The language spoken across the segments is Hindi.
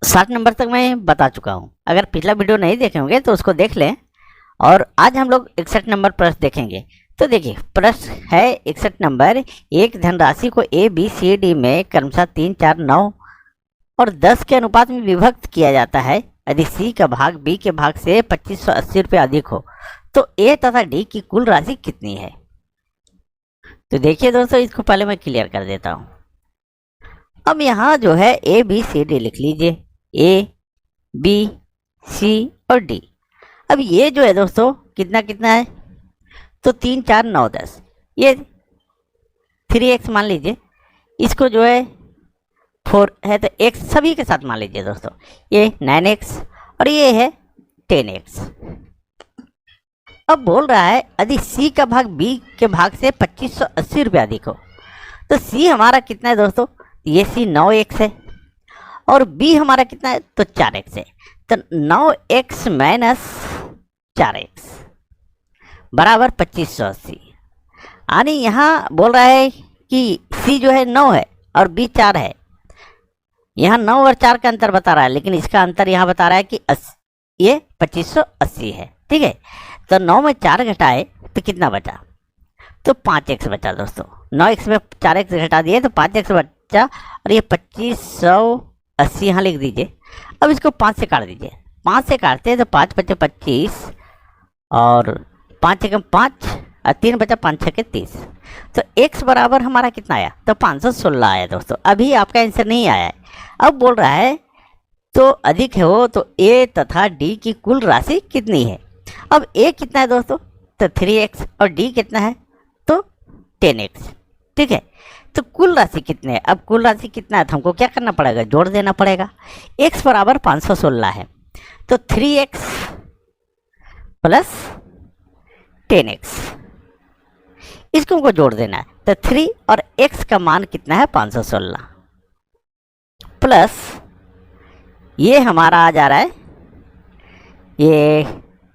60 नंबर तक मैं बता चुका हूँ। अगर पिछला वीडियो नहीं देखे होंगे तो उसको देख लें। और आज हम लोग 61 नंबर प्रश्न देखेंगे। तो देखिए, प्रश्न है 61 नंबर। एक धनराशि को ए बी सी डी में क्रमशः 3, 4, 9 और 10 के अनुपात में विभक्त किया जाता है। यदि सी का भाग बी के भाग से 2580 रुपये अधिक हो तो ए तथा डी की कुल राशि कितनी है। तो देखिए दोस्तों, इसको पहले मैं क्लियर कर देता हूँ। अब यहाँ जो है ए बी सी डी लिख लीजिए, ए बी सी और डी। अब ये जो है दोस्तों कितना कितना है, तो 3, 4, 9, 10, ये 3x मान लीजिए। इसको जो है 4 है तो x सभी के साथ मान लीजिए दोस्तों, ये 9x और ये है 10x। अब बोल रहा है यदि c का भाग b के भाग से 2580 रुपये अधिक हो तो c हमारा कितना है दोस्तों, ये c 9x है और b हमारा कितना है, तो 4x है। तो 9x माइनस 4x बराबर 2580। यानी यहाँ बोल रहा है कि c जो है 9 है और b 4 है। यहाँ 9 और 4 का अंतर बता रहा है, लेकिन इसका अंतर यहाँ बता रहा है कि ये 2580 है। ठीक है, तो 9 में 4 घटाए तो कितना बचा, तो 5x बचा दोस्तों। 9x में 4x घटा दिए तो 5x बचा और ये 2580 यहाँ लिख दीजिए। अब इसको 5 से काट दीजिए। 5 से काटते हैं तो 5 बचे 25 और 5 एकम 5 और 3 बचा 5 6 के 30। तो x बराबर हमारा कितना आया, तो 516 आया दोस्तों। अभी आपका आंसर नहीं आया है। अब बोल रहा है तो अधिक है वो, तो a तथा d की कुल राशि कितनी है। अब a कितना है दोस्तों, तो 3x और d कितना है, तो 10x। ठीक है, तो कुल राशि कितनी है। अब कुल राशि कितना है तो हमको क्या करना पड़ेगा, जोड़ देना पड़ेगा। x बराबर 516 है तो 3x प्लस 10x, इसको हमको जोड़ देना है। तो 3 और x का मान कितना है, 516 प्लस ये हमारा आ जा रहा है, ये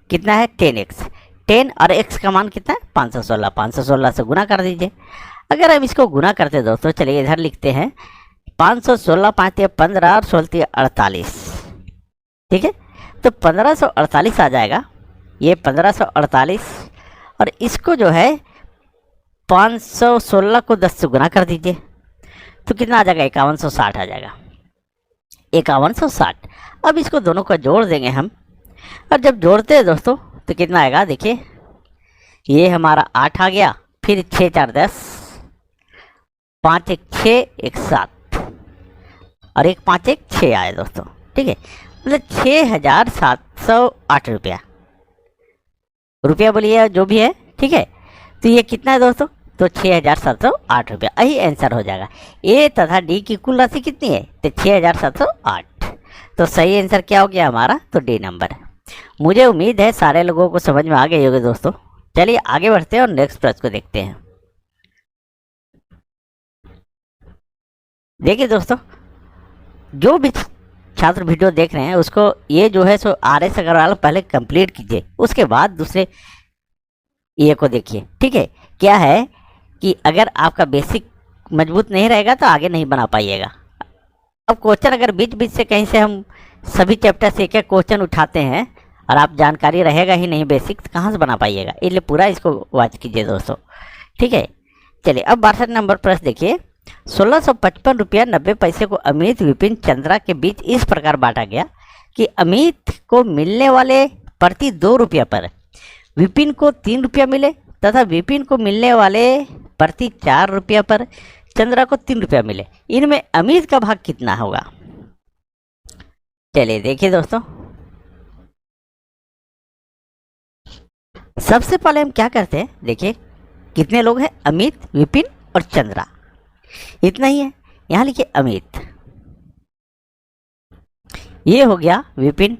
कितना है 10x। 10 और x का मान कितना है, 516। 516 से गुना कर दीजिए। अगर हम इसको गुना करते दोस्तों, चलिए इधर लिखते हैं 516, 5 या 15 और 16 48। ठीक है, तो 1548 आ जाएगा। ये 1548 और इसको जो है 516 को 10 से गुना कर दीजिए तो कितना आ जाएगा, 5160 आ जाएगा। 5160। अब इसको दोनों को जोड़ देंगे हम, और जब जोड़ते हैं दोस्तों तो कितना आएगा, देखिए ये हमारा 8 आ गया, फिर 6 4 10, 5 1 6 1 7 और 1 5 1 6 आए दोस्तों। ठीक है, मतलब 6708 रुपया बोलिए जो भी है। ठीक है, तो ये कितना है दोस्तों, तो 6708 रुपया। यही आंसर हो जाएगा। ए तथा डी की कुल राशि कितनी है, तो 6708। तो सही आंसर क्या हो गया हमारा, तो डी नंबर। मुझे उम्मीद है सारे लोगों को समझ में आ गए होंगे दोस्तों। चलिए आगे बढ़ते हैं और नेक्स्ट प्रश्न को देखते हैं। देखिए दोस्तों, जो भी छात्र वीडियो देख रहे हैं उसको ये जो है सो RS अग्रवाल पहले कंप्लीट कीजिए, उसके बाद दूसरे ये को देखिए। ठीक है, क्या है कि अगर आपका बेसिक मजबूत नहीं रहेगा तो आगे नहीं बना पाइएगा। अब क्वेश्चन अगर बीच बीच से कहीं से हम सभी चैप्टर से एक एक क्वेश्चन उठाते हैं और आप जानकारी रहेगा ही नहीं बेसिक, तो कहाँ से बना पाइएगा। इसलिए पूरा इसको वॉच कीजिए दोस्तों। ठीक है, चलिए अब 62 नंबर प्रश्न देखिए। 1655 रुपया 90 पैसे को अमित, विपिन, चंद्रा के बीच इस प्रकार बांटा गया कि अमित को मिलने वाले प्रति 2 रुपया पर विपिन को 3 रुपया मिले तथा विपिन को मिलने वाले प्रति 4 रुपया पर चंद्रा को 3 रुपया मिले। इनमें अमित का भाग कितना होगा। चलिए देखिए दोस्तों, सबसे पहले हम क्या करते हैं, देखिए कितने लोग हैं, अमित, विपिन और चंद्रा, इतना ही है। यहां लिखिए अमित, ये हो गया विपिन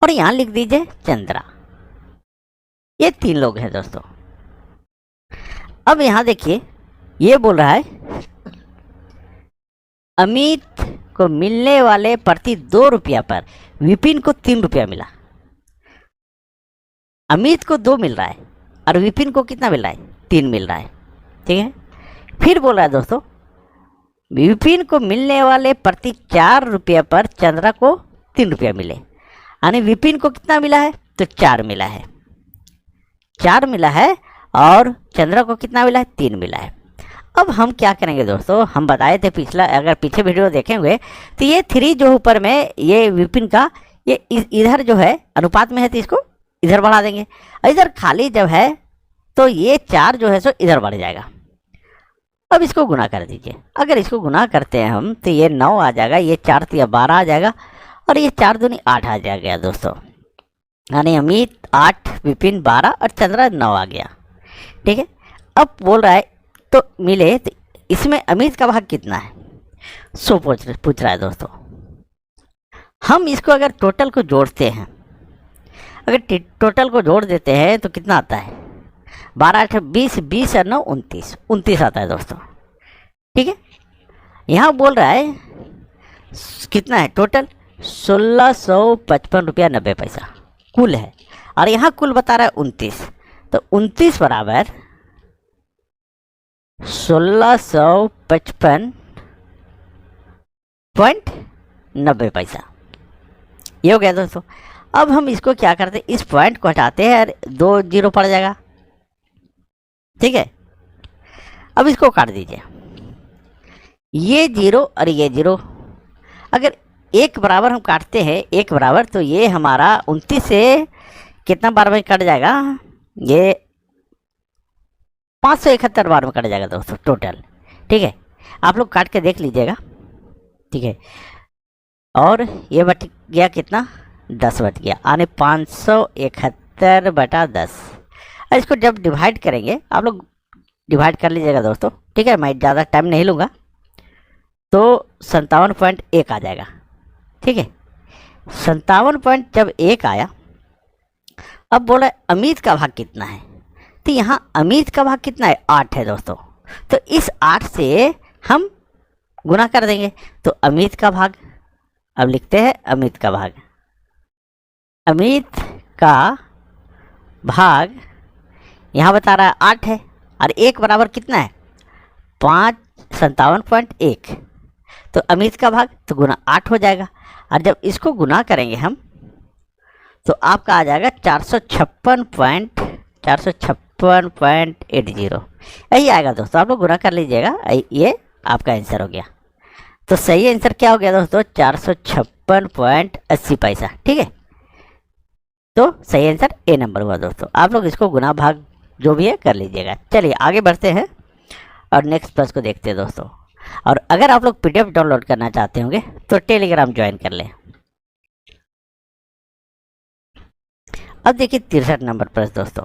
और यहां लिख दीजिए चंद्रा। ये 3 लोग हैं दोस्तों। अब यहां देखिए ये बोल रहा है अमित को मिलने वाले प्रति 2 रुपया पर विपिन को 3 रुपया मिला। अमित को 2 मिल रहा है और विपिन को कितना मिल रहा है, 3 मिल रहा है। ठीक है, फिर बोल रहा है दोस्तों विपिन को मिलने वाले प्रति 4 रुपये पर चंद्रा को 3 रुपया मिले, यानी विपिन को कितना मिला है, तो 4 मिला है, 4 मिला है, और चंद्रा को कितना मिला है, 3 मिला है। अब हम क्या करेंगे दोस्तों, हम बताए थे पिछला, अगर पीछे वीडियो देखेंगे तो ये 3 जो ऊपर में ये विपिन का ये इधर जो है अनुपात में है, तो इसको इधर बढ़ा देंगे, इधर खाली जब है तो ये 4 जो है सो इधर बढ़ जाएगा। अब इसको गुना कर दीजिए, अगर इसको गुना करते हैं हम तो ये 9 आ जाएगा, ये 4 तो 12 आ जाएगा, और ये 4 दूनी 8 आ जाएगा दोस्तों, यानी अमित 8, विपिन 12 और चंद्रा 9 आ गया। ठीक है, अब बोल रहा है तो मिले, तो इसमें अमित का भाग कितना है, 100 पूछ रहा है दोस्तों। हम इसको अगर टोटल को जोड़ते हैं, अगर टोटल को जोड़ देते हैं तो कितना आता है, 12 8 20, 20 और 9 29, 29 आता है दोस्तों। ठीक है, यहाँ बोल रहा है कितना है टोटल, 1655 रुपया 90 पैसा कुल है, और यहाँ कुल बता रहा है 29, तो 29 बराबर 1655.90 पैसा, ये हो गया दोस्तों। अब हम इसको क्या करते हैं, इस पॉइंट को हटाते हैं और 2 जीरो पड़ जाएगा। ठीक है, अब इसको काट दीजिए, ये 0 और ये 0, अगर एक बराबर हम काटते हैं, एक बराबर, तो ये हमारा 29 से कितना बार में कट जाएगा, ये 571 बार में कट जाएगा दोस्तों टोटल। ठीक है, आप लोग काट के देख लीजिएगा। ठीक है, और ये बट गया कितना, 10 बट गया, यानी 571/10। इसको जब डिवाइड करेंगे, आप लोग डिवाइड कर लीजिएगा दोस्तों। ठीक है, मैं ज़्यादा टाइम नहीं लूँगा, तो 57.1 आ जाएगा। ठीक है, 57.1 आया। अब बोला अमित का भाग कितना है, तो यहाँ अमित का भाग कितना है, 8 है दोस्तों, तो इस 8 से हम गुना कर देंगे, तो अमित का भाग, अब लिखते हैं अमित का भाग, अमित का भाग यहाँ बता रहा है 8 है, और 1 बराबर कितना है, 57.1, तो अमित का भाग तो गुना 8 हो जाएगा, और जब इसको गुना करेंगे हम तो आपका आ जाएगा 456.80, यही आएगा दोस्तों। आप लोग गुना कर लीजिएगा, ये आपका आंसर हो गया। तो सही आंसर क्या हो गया दोस्तों, 456.80 पैसा। ठीक है, तो सही आंसर ए नंबर हुआ दोस्तों। आप लोग इसको गुना भाग जो भी है कर लीजिएगा। चलिए आगे बढ़ते हैं और नेक्स्ट प्रश्न को देखते हैं दोस्तों। और अगर आप लोग PDF डाउनलोड करना चाहते होंगे तो टेलीग्राम ज्वाइन कर लें। अब देखिए 63 नंबर प्रश्न दोस्तों।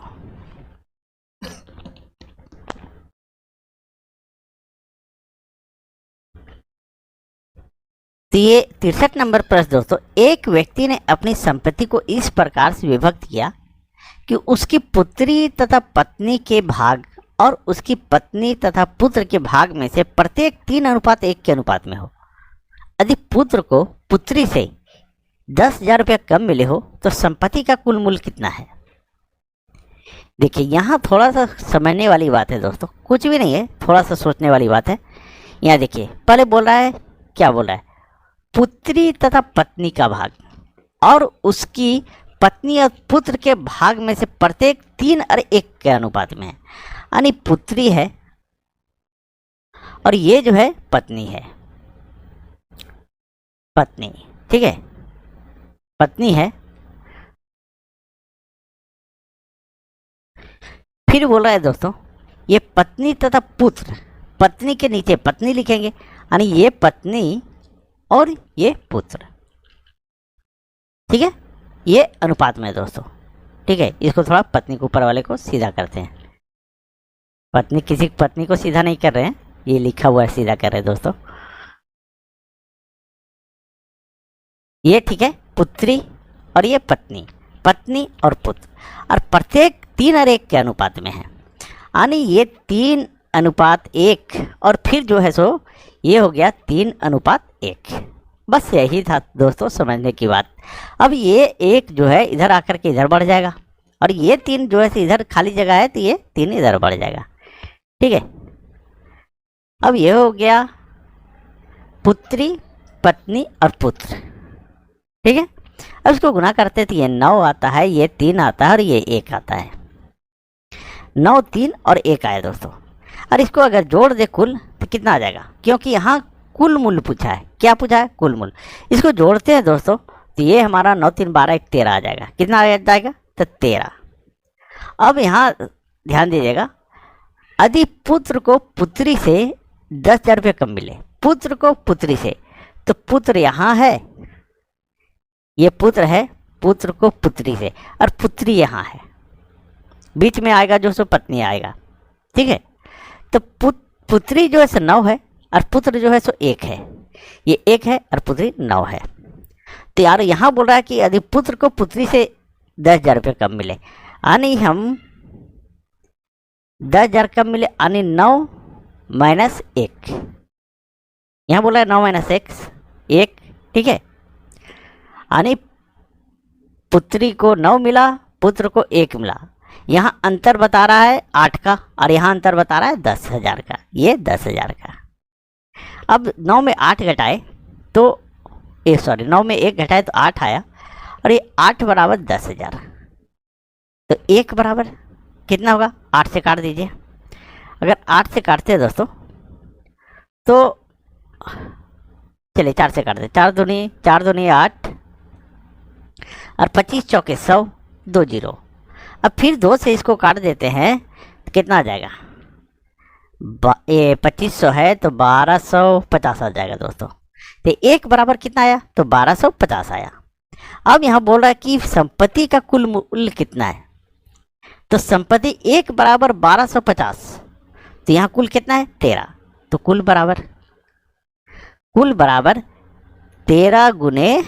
तो ये 63 नंबर प्रश्न दोस्तों, एक व्यक्ति ने अपनी संपत्ति को इस प्रकार से विभक्त किया कि उसकी पुत्री तथा पत्नी के भाग और उसकी पत्नी तथा पुत्र के भाग में से प्रत्येक 3:1 के अनुपात में हो। यदि पुत्र को पुत्री से 10,000 रुपया कम मिले हो तो संपत्ति का कुल मूल्य कितना है। देखिए यहाँ थोड़ा सा समझने वाली बात है दोस्तों, कुछ भी नहीं है, थोड़ा सा सोचने वाली बात है। यहाँ देखिए पहले बोल रहा है, क्या बोल रहा है, पुत्री तथा पत्नी का भाग और उसकी पत्नी और पुत्र के भाग में से प्रत्येक 3:1 के अनुपात में है। यानी पुत्री है और ये जो है पत्नी है, पत्नी, ठीक है, पत्नी है। फिर बोल रहा है दोस्तों, ये पत्नी तथा पुत्र, पत्नी के नीचे पत्नी लिखेंगे, यानी ये पत्नी और ये पुत्र, ठीक है, ये अनुपात में है दोस्तों। ठीक है, इसको थोड़ा पत्नी के ऊपर वाले को सीधा करते हैं। पत्नी किसी पत्नी को सीधा नहीं कर रहे हैं, ये लिखा हुआ है सीधा कर रहे हैं दोस्तों। ये ठीक है, पुत्री और ये पत्नी, पत्नी और पुत्र, और प्रत्येक 3:1 के अनुपात में है। यानी ये 3:1 और फिर जो है सो ये हो गया 3:1। बस यही था दोस्तों समझने की बात। अब ये 1 जो है इधर आकर के इधर बढ़ जाएगा और ये 3 जो है इधर खाली जगह है तो ये 3 इधर बढ़ जाएगा। ठीक है, अब ये हो गया पुत्री, पत्नी और पुत्र, ठीक है। अब इसको गुना करते तो ये 9 आता है, ये 3 आता है और ये 1 आता है। 9, 3 और 1 आया दोस्तों। और इसको अगर जोड़ दे कुल तो कितना आ जाएगा, क्योंकि यहाँ कुल मूल्य पूछा है। क्या पूछा है? कुल मूल्य। इसको जोड़ते हैं दोस्तों तो ये हमारा 9, 3, 12, 1, 13 आ जाएगा। कितना आ जाएगा? तो 13। अब यहाँ ध्यान दीजिएगा, यदि पुत्र को पुत्री से 10,000 रुपये कम मिले, पुत्र को पुत्री से, तो पुत्र यहाँ है, ये पुत्र है, पुत्र को पुत्री से, और पुत्री यहाँ है, बीच में आएगा जो सो पत्नी आएगा, ठीक है। तो पुत्री जो है सो 9 है और पुत्र जो है सो 1 है, ये 1 है और पुत्री 9 है। तो यार यहाँ बोल रहा है कि यदि पुत्र को पुत्री से 10,000 रुपये कम मिले, यानी हम 10,000 कम मिले, यानी 9 माइनस 1, यहाँ बोला है 9 माइनस 1, ठीक है। यानी पुत्री को 9 मिला, पुत्र को 1 मिला। यहाँ अंतर बता रहा है 8 का और यहाँ अंतर बता रहा है 10,000 का, ये 10,000 का। अब 9 में 8 घटाए तो 9 में 1 घटाए तो 8 आया, और ये 8 बराबर 10,000। तो 1 बराबर कितना होगा? 8 से काट दीजिए। अगर 8 से काटते हैं दोस्तों तो चलिए 4 से काट दे। 4 दूनी 8 और 25 चौके 100, 2 0। अब फिर 2 से इसको काट देते हैं तो कितना आ जाएगा? ये 2500 है तो 1250 आ जाएगा दोस्तों। तो 1 बराबर कितना आया? तो 1250 आया। अब यहाँ बोल रहा है कि संपत्ति का कुल मूल्य कितना है, तो संपत्ति 1 बराबर 1250, तो यहाँ कुल कितना है? 13। तो कुल बराबर 13 गुने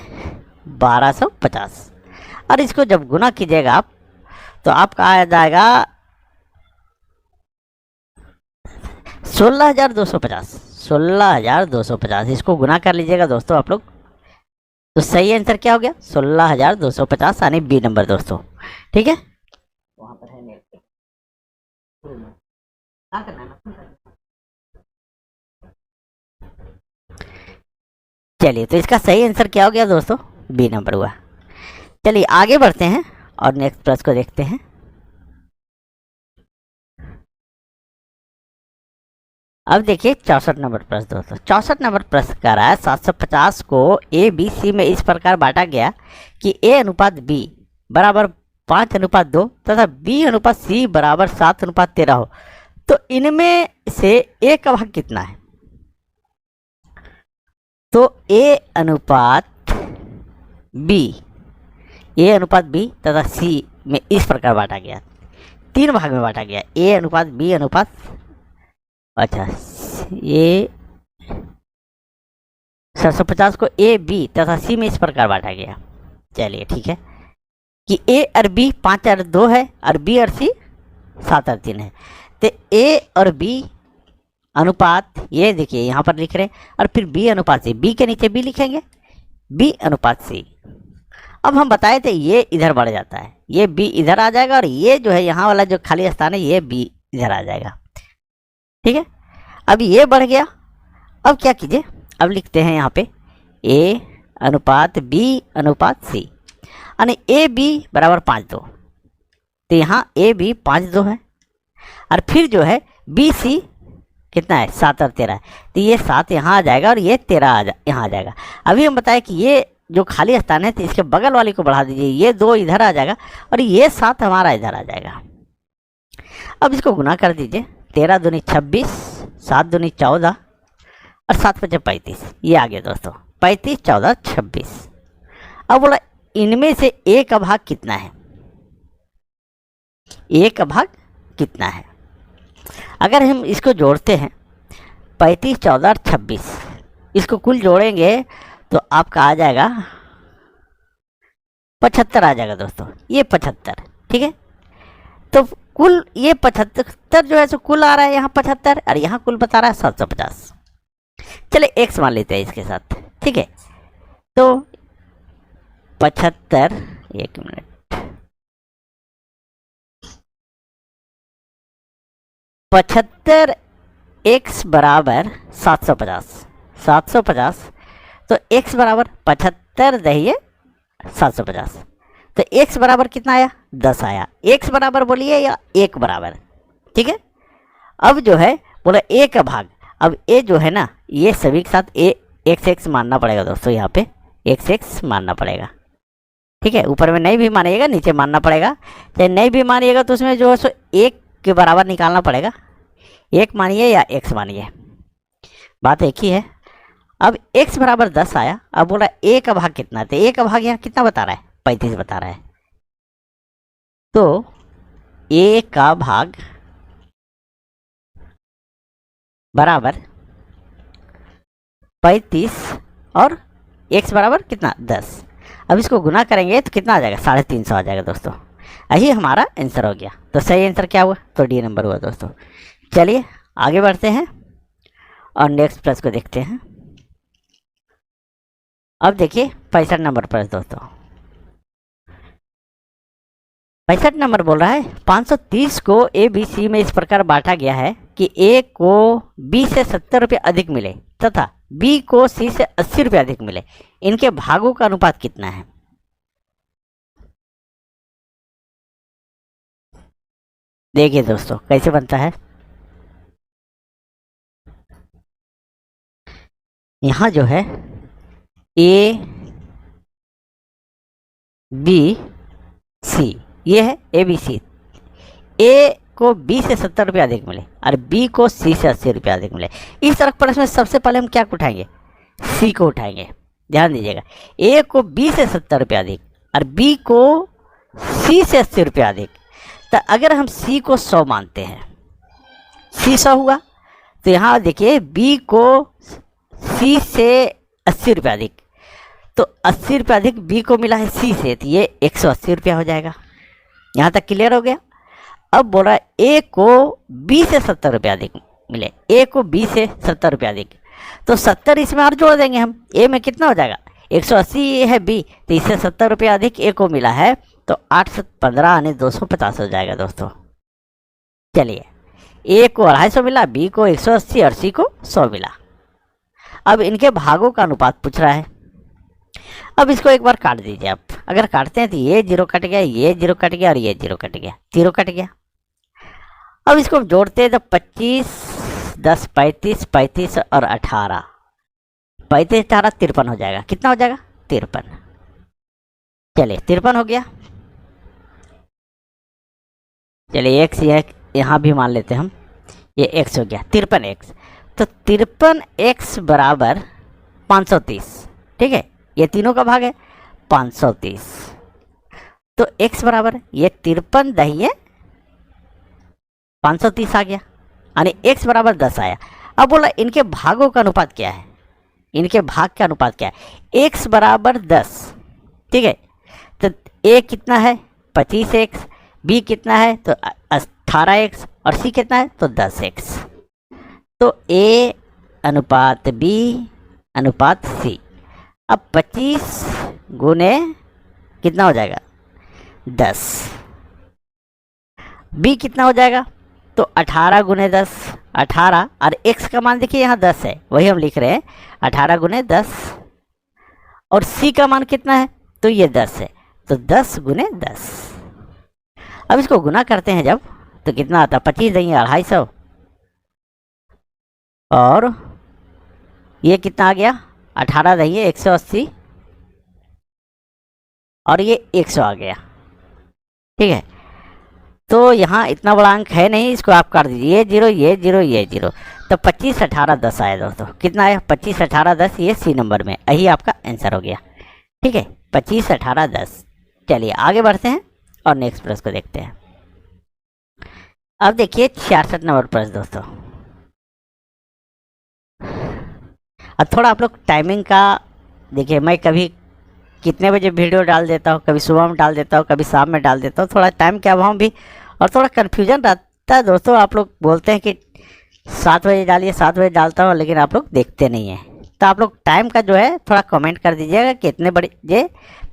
1250, और इसको जब गुना कीजिएगा आप तो आपका आ जाएगा 16,250। इसको गुना कर लीजिएगा दोस्तों आप लोग, तो सही आंसर क्या हो गया? 16,250, यानी बी नंबर दोस्तों, ठीक है। वहां पर है मेरे क्या करना है। चलिए, तो इसका सही आंसर क्या हो गया दोस्तों? बी नंबर हुआ। चलिए आगे बढ़ते हैं और नेक्स्ट प्रश्न को देखते हैं। अब देखिए 64 नंबर प्रश्न दोस्तों। 64 नंबर प्रश्न कह रहा है 750 को ए बी सी में इस प्रकार बांटा गया कि ए अनुपात बी बराबर 5:2 तथा बी अनुपात सी बराबर 7:13 हो, तो इनमें से ए का भाग कितना है? तो ए अनुपात बी तथा सी में इस प्रकार बांटा गया, 3 भाग में बांटा गया। ए अनुपात बी अनुपात, अच्छा, ये 750 को ए बी तथा सी में इस प्रकार बांटा गया। चलिए ठीक है कि ए और बी 5:2 है और बी और सी 7:3 है। तो ए और बी अनुपात, ये देखिए यहाँ पर लिख रहे हैं, और फिर बी अनुपात सी, बी के नीचे बी लिखेंगे, बी अनुपात सी। अब हम बताए थे ये इधर बढ़ जाता है, ये बी इधर आ जाएगा, और ये जो है यहाँ वाला जो खाली स्थान है ये बी इधर आ जाएगा, ठीक है। अब ये बढ़ गया, अब क्या कीजिए, अब लिखते हैं यहाँ पे ए अनुपात बी अनुपात सी, यानी ए बी बराबर 5:2, तो यहाँ ए बी 5:2 है, और फिर जो है बी सी कितना है? 7 और 13 है, तो ये 7 यहाँ आ जाएगा और ये 13 यहाँ आ जाएगा। अभी हम बताएं कि ये जो खाली स्थान है तो इसके बगल वाली को बढ़ा दीजिए, ये 2 इधर आ जाएगा और ये 7 हमारा इधर आ जाएगा। अब इसको गुना कर दीजिए, 13 दूनी 26, 7 दूनी 14 और 7 5 35, ये आ गया दोस्तों 35, 14, 26। अब बोला इनमें से ए का भाग कितना है? ए का भाग कितना है? अगर हम इसको जोड़ते हैं 35, 14 और 26, इसको कुल जोड़ेंगे तो आपका आ जाएगा 75 आ जाएगा दोस्तों, ये 75, ठीक है। तो कुल ये 75 जो है सो कुल आ रहा है यहाँ 75, और यहाँ कुल बता रहा है 750। चले एक्स मान लेते हैं इसके साथ, ठीक है। तो 75, एक मिनट, 75 x बराबर 750, 750, तो x बराबर 75 दहिए 750, तो x बराबर कितना आया? 10 आया। x बराबर बोलिए या 1 बराबर, ठीक है। अब जो है बोला a का भाग, अब a जो है ना ये सभी के साथ a x मानना पड़ेगा दोस्तों, यहाँ पे x मानना पड़ेगा, ठीक है। ऊपर में नहीं भी मानिएगा, नीचे मानना पड़ेगा। चाहे नहीं भी मानिएगा तो उसमें जो है सो 1 के बराबर निकालना पड़ेगा, 1 मानिए या x मानिए, बात एक ही है। अब x बराबर 10 आया। अब बोला a का भाग कितना, तो a का भाग यहाँ कितना बता रहा है? 35 बता रहा है। तो a का भाग बराबर 35 और x बराबर कितना? 10। अब इसको गुना करेंगे तो कितना आ जाएगा? 350 आ जाएगा दोस्तों। यही हमारा आंसर हो गया। तो सही आंसर क्या हुआ? तो डी नंबर हुआ दोस्तों। चलिए आगे बढ़ते हैं और नेक्स्ट प्रश्न को देखते हैं। अब देखिए 65 नंबर प्रश्न दोस्तों। 65 नंबर बोल रहा है 530 को ए बी सी में इस प्रकार बांटा गया है कि ए को बी से 70 रुपये अधिक मिले तथा बी को सी से 80 रुपये अधिक मिले। इनके भागों का अनुपात कितना है? देखिए दोस्तों कैसे बनता है। यहां जो है ए बी सी, ये है ए बी सी। ए को बी से 70 रुपये अधिक मिले और बी को सी से 80 रुपये अधिक मिले। इस तरह प्रश्न में सबसे पहले हम क्या को उठाएंगे? सी को उठाएंगे। ध्यान दीजिएगा, ए को बी से 70 रुपये अधिक और बी को सी से 80 रुपये अधिक। तो अगर हम सी को 100 मानते हैं, सी 100 हुआ, तो यहाँ देखिए बी को सी से 80 रुपये अधिक, तो 80 रुपये अधिक बी को मिला है सी से, तो ये 180 रुपया हो जाएगा। यहाँ तक क्लियर हो गया। अब बोला ए को बी से 70 रुपये अधिक मिले, ए को बी से 70 रुपये अधिक, तो 70 इसमें और जोड़ देंगे हम। ए में कितना हो जाएगा? 180 है बी, तो इससे 70 रुपये अधिक ए को मिला है, तो 8 से 15 यानी 250 हो जाएगा दोस्तों। चलिए ए को 250 मिला, बी को 180 और सी को 100 मिला। अब इनके भागों का अनुपात पूछ रहा है। अब इसको एक बार काट दीजिए आप। अगर काटते हैं तो ये 0 कट गया, ये 0 कट गया और ये 0 कट गया, 0 कट गया। अब इसको हम जोड़ते हैं तो 25, 10, 35, 35 और 18, 35, 18, 53 हो जाएगा। कितना हो जाएगा? 53। चलिए 53 हो गया। चलिए x यहाँ भी मान लेते हैं हम, ये x हो गया 53x। तो 53x बराबर 530, ठीक है। ये तीनों का भाग है 530, तो x बराबर ये 53 दहिए 530 आ गया, यानी x बराबर 10 आया। अब बोला इनके भागों का अनुपात क्या है? इनके भाग का अनुपात क्या है? x बराबर 10, ठीक है। तो a कितना है? 25x, b कितना है? तो 18x और c कितना है? तो 10x। तो a अनुपात b अनुपात c। अब 25 गुने कितना हो जाएगा? 10। b कितना हो जाएगा? तो 18 गुने 10, 18 और x का मान देखिए यहाँ 10 है, वही हम लिख रहे हैं 18 गुने 10। और c का मान कितना है? तो ये 10 है, तो 10 गुने 10। अब इसको गुना करते हैं जब, तो कितना आता है? 25 देंगे 250 और ये कितना आ गया? 18 देंगे 180 और ये 100 आ गया, ठीक है। तो यहाँ इतना बड़ा अंक है नहीं, इसको आप काट दीजिए, ये 0 ये 0 ये 0, तो 25, 18, 10 आया दोस्तों। कितना आया? 25, 18, 10, ये सी नंबर में, यही आपका आंसर हो गया, ठीक है। 25, 18, 10। चलिए आगे बढ़ते हैं और नेक्स्ट प्रश्न को देखते हैं। अब देखिए 66 नंबर प्रश्न दोस्तों। अब थोड़ा आप लोग टाइमिंग का देखिए, मैं कभी कितने बजे वीडियो डाल देता हूँ, कभी सुबह में डाल देता हूँ, कभी शाम में डाल देता हूँ, थोड़ा टाइम के अभाव भी और थोड़ा कन्फ्यूजन रहता है दोस्तों। आप लोग बोलते हैं कि 7 बजे डालिए, 7 बजे डालता हूँ, लेकिन आप लोग देखते नहीं हैं। तो आप लोग टाइम का जो है थोड़ा कमेंट कर दीजिएगा कि इतने बड़े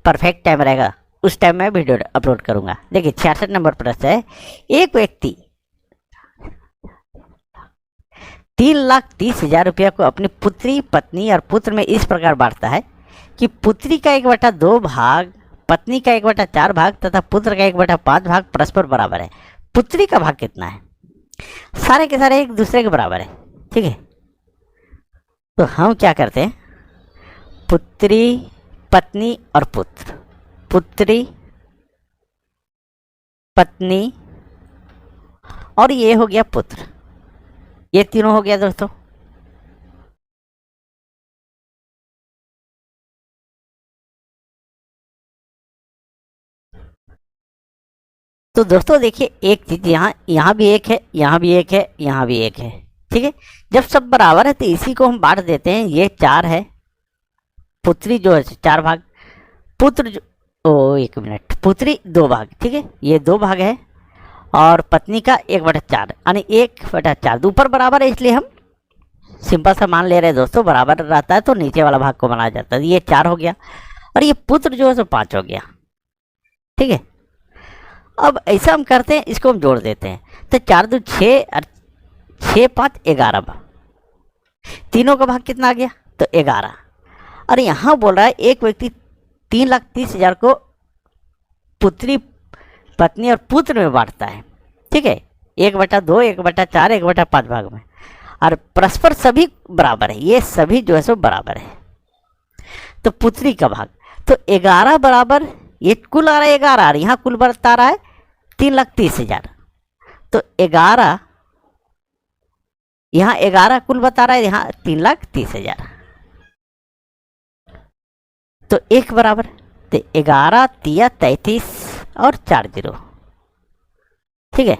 परफेक्ट टाइम रहेगा, उस टाइम में वीडियो अपलोड करूँगा। देखिए 66 नंबर प्रश्न है, एक व्यक्ति 3,30,000 रुपया को अपनी पुत्री, पत्नी और पुत्र में इस प्रकार बांटता है कि पुत्री का 1/2 भाग, पत्नी का 1/4 भाग तथा पुत्र का 1/5 भाग परस्पर बराबर है। पुत्री का भाग कितना है? सारे के सारे एक दूसरे के बराबर है, ठीक है। तो हम क्या करते हैं, पुत्री, पत्नी और पुत्र, पुत्री, पत्नी और ये हो गया पुत्र, ये तीनों हो गया दोस्तों। तो दोस्तों देखिए एक चीज, यहाँ भी एक है, यहाँ भी एक है, यहाँ भी एक है, ठीक है। जब सब बराबर है तो इसी को हम बांट देते हैं। ये 4 है, पुत्री जो है 4 भाग, पुत्र जो, एक मिनट, पुत्री 2 भाग, ठीक है, ये 2 भाग है और पत्नी का 1/4 यानी 1/4। ऊपर बराबर है इसलिए हम सिंपल सा मान ले रहे हैं दोस्तों, बराबर रहता है तो नीचे वाला भाग को बनाया जाता है। ये 4 हो गया और ये पुत्र जो है सो 5 हो गया, ठीक है। अब ऐसा हम करते हैं, इसको हम जोड़ देते हैं तो 4 2 6 और 6 5 11, तीनों का भाग कितना आ गया? तो 11। और यहाँ बोल रहा है एक व्यक्ति 3,30,000 को पुत्री, पत्नी और पुत्र में बांटता है, ठीक है, 1/2, 1/4, 1/5 भाग में, और परस्पर सभी बराबर है, ये सभी जो है सो बराबर है। तो पुत्री का भाग तो 11 बराबर, ये कुल आ रहा है 11 और यहाँ कुल बता रहा है 3,30,000, तो 11, यहाँ 11 कुल बता रहा है, यहाँ 3,30,000, तो 1 बराबर, तो 11 तिया 33 और 4 0, ठीक है।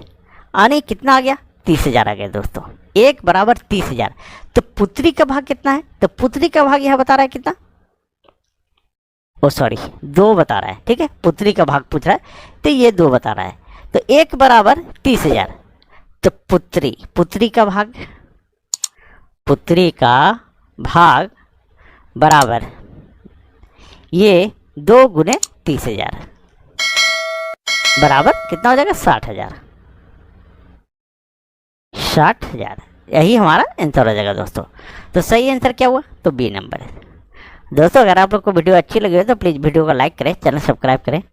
आने कितना आ गया? 30,000 आ गया दोस्तों, 1 बराबर 30,000। तो पुत्री का भाग कितना है? तो पुत्री का भाग यहाँ बता रहा है कितना, ओ सॉरी 2 बता रहा है, ठीक है, पुत्री का भाग पूछ रहा है तो ये 2 बता रहा है, तो 1 बराबर 30,000। तो पुत्री, पुत्री का भाग, पुत्री का भाग बराबर ये 2 गुने 30,000 बराबर कितना हो जाएगा? 60,000, 60,000, यही हमारा आंसर हो जाएगा दोस्तों। तो सही आंसर क्या हुआ? तो बी नंबर है दोस्तों। अगर आप लोग को वीडियो अच्छी लगी हो तो प्लीज़ वीडियो को लाइक करें, चैनल सब्सक्राइब करें।